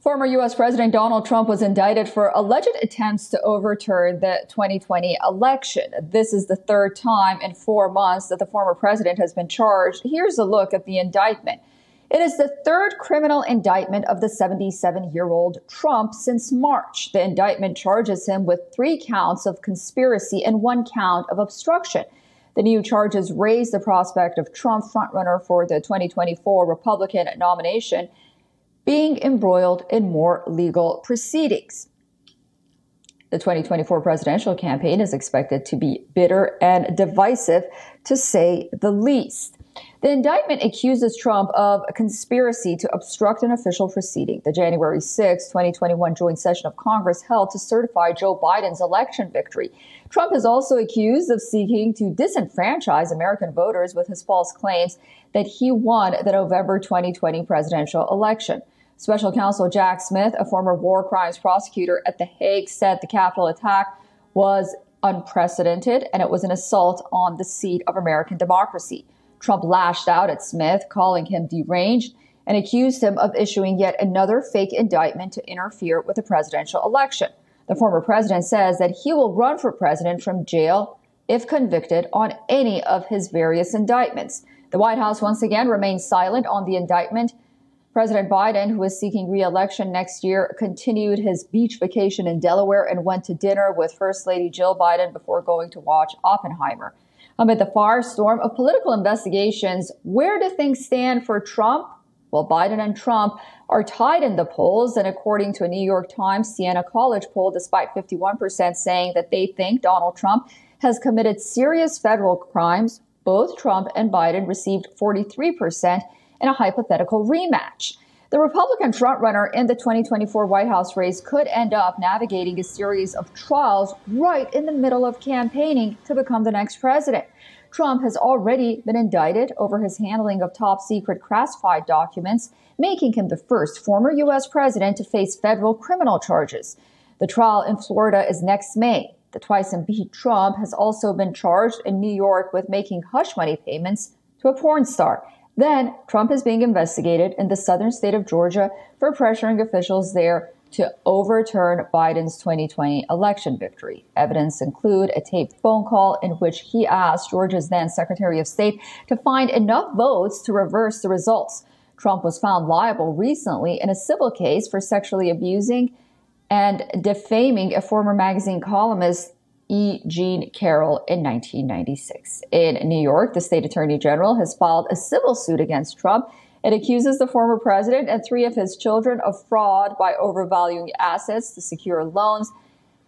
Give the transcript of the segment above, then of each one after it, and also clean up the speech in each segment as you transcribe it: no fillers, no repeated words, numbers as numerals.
Former U.S. President Donald Trump was indicted for alleged attempts to overturn the 2020 election. This is the third time in 4 months that the former president has been charged. Here's a look at the indictment. It is the third criminal indictment of the 77-year-old Trump since March. The indictment charges him with 3 counts of conspiracy and 1 count of obstruction. The new charges raise the prospect of Trump, frontrunner for the 2024 Republican nomination, being embroiled in more legal proceedings. The 2024 presidential campaign is expected to be bitter and divisive, to say the least. The indictment accuses Trump of a conspiracy to obstruct an official proceeding, the January 6, 2021 joint session of Congress held to certify Joe Biden's election victory. Trump is also accused of seeking to disenfranchise American voters with his false claims that he won the November 2020 presidential election. Special counsel Jack Smith, a former war crimes prosecutor at The Hague, said the Capitol attack was unprecedented and it was an assault on the seat of American democracy. Trump lashed out at Smith, calling him deranged, and accused him of issuing yet another fake indictment to interfere with the presidential election. The former president says that he will run for president from jail if convicted on any of his various indictments. The White House once again remains silent on the indictment. President Biden, who is seeking re-election next year, continued his beach vacation in Delaware and went to dinner with First Lady Jill Biden before going to watch Oppenheimer. Amid the firestorm of political investigations, where do things stand for Trump? Well, Biden and Trump are tied in the polls, and according to a New York Times Siena College poll, despite 51% saying that they think Donald Trump has committed serious federal crimes, both Trump and Biden received 43% in a hypothetical rematch. The Republican frontrunner in the 2024 White House race could end up navigating a series of trials right in the middle of campaigning to become the next president. Trump has already been indicted over his handling of top-secret classified documents, making him the first former U.S. president to face federal criminal charges. The trial in Florida is next May. The twice-impeached Trump has also been charged in New York with making hush money payments to a porn star. Then, Trump is being investigated in the southern state of Georgia for pressuring officials there to overturn Biden's 2020 election victory. Evidence include a taped phone call in which he asked Georgia's then Secretary of State to find enough votes to reverse the results. Trump was found liable recently in a civil case for sexually abusing and defaming a former magazine columnist, E. Jean Carroll, in 1996. In New York, the state attorney general has filed a civil suit against Trump. It accuses the former president and 3 of his children of fraud by overvaluing assets to secure loans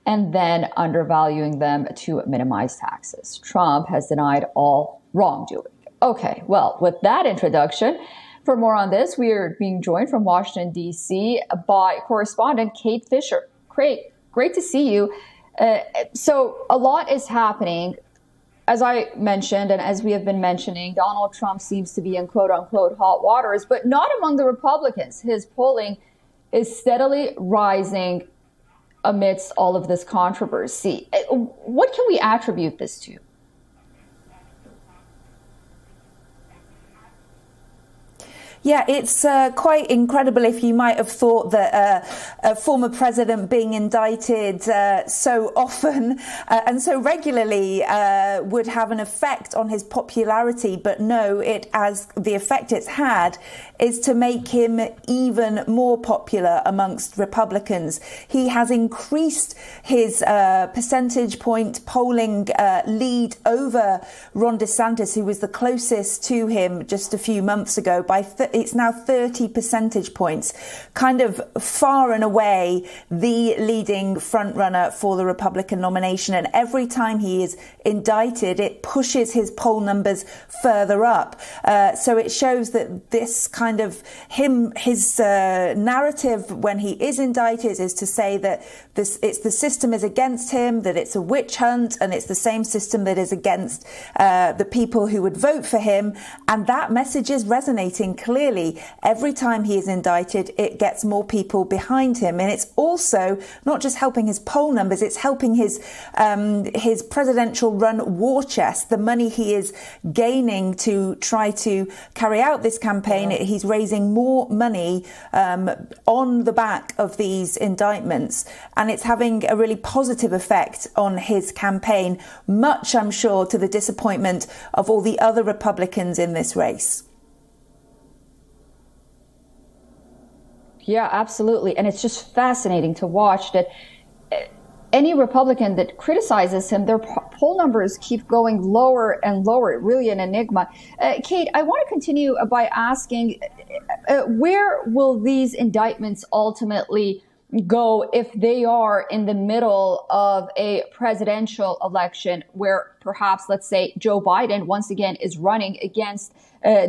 and then undervaluing them to minimize taxes. Trump has denied all wrongdoing. Okay, well, with that introduction, for more on this, we are being joined from Washington, D.C. by correspondent Kate Fisher. Great to see you. So a lot is happening. As I mentioned, and as we have been mentioning, Donald Trump seems to be in quote unquote hot waters, but not among the Republicans. His polling is steadily rising amidst all of this controversy. What can we attribute this to? Yeah, it's quite incredible. If you might have thought that a former president being indicted so often and so regularly would have an effect on his popularity, but no, the effect it's had is to make him even more popular amongst Republicans. He has increased his percentage point polling lead over Ron DeSantis, who was the closest to him just a few months ago, by it's now 30 percentage points, kind of far and away the leading frontrunner for the Republican nomination. And every time he is indicted, it pushes his poll numbers further up. So it shows that this kind of his narrative when he is indicted is to say that the system is against him, that it's a witch hunt, and it's the same system that is against the people who would vote for him. And that message is resonating clearly. Every time he is indicted, it gets more people behind him. And it's also not just helping his poll numbers, it's helping his presidential run war chest, the money he is gaining to try to carry out this campaign. Yeah. he's raising more money on the back of these indictments, and it's having a really positive effect on his campaign, much, I'm sure, to the disappointment of all the other Republicans in this race. Yeah, absolutely. And it's just fascinating to watch that any Republican that criticizes him, their poll numbers keep going lower and lower. Really an enigma. Kate, I want to continue by asking, where will these indictments ultimately go if they are in the middle of a presidential election where perhaps, let's say, Joe Biden once again is running against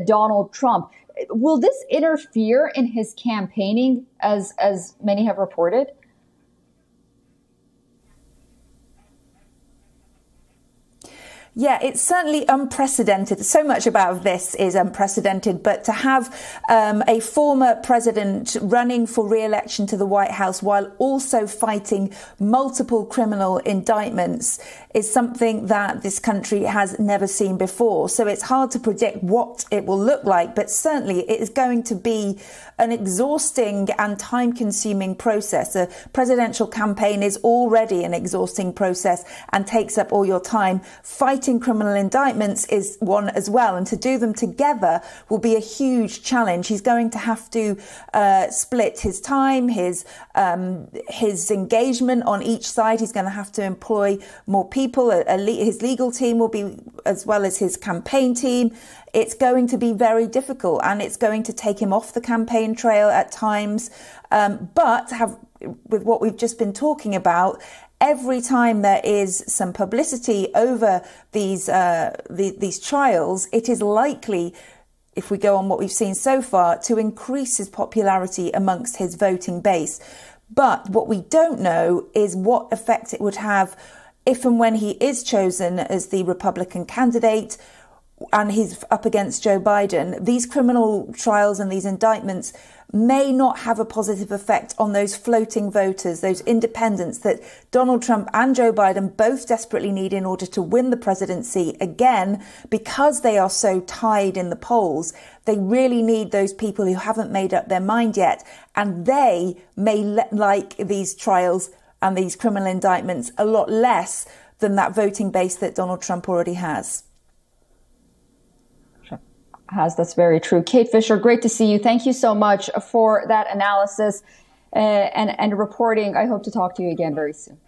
Donald Trump? Will this interfere in his campaigning, as many have reported? Yeah, it's certainly unprecedented. So much about this is unprecedented, but to have a former president running for re-election to the White House while also fighting multiple criminal indictments is something that this country has never seen before. So it's hard to predict what it will look like, but certainly it is going to be an exhausting and time-consuming process. A presidential campaign is already an exhausting process and takes up all your time. Fighting criminal indictments is one as well, and to do them together will be a huge challenge. He's going to have to split his time, his engagement on each side. He's going to have to employ more people. His legal team will be, as well as his campaign team. It's going to be very difficult, and it's going to take him off the campaign trail at times. But with what we've just been talking about, every time there is some publicity over these trials, it is likely, if we go on what we've seen so far, to increase his popularity amongst his voting base. But what we don't know is what effect it would have if and when he is chosen as the Republican candidate and he's up against Joe Biden. These criminal trials and these indictments may not have a positive effect on those floating voters, those independents that Donald Trump and Joe Biden both desperately need in order to win the presidency again, because they are so tied in the polls. They really need those people who haven't made up their mind yet, and they may like these trials and these criminal indictments a lot less than that voting base that Donald Trump already has. That's very true. Kate Fisher, great to see you. Thank you so much for that analysis and reporting. I hope to talk to you again very soon.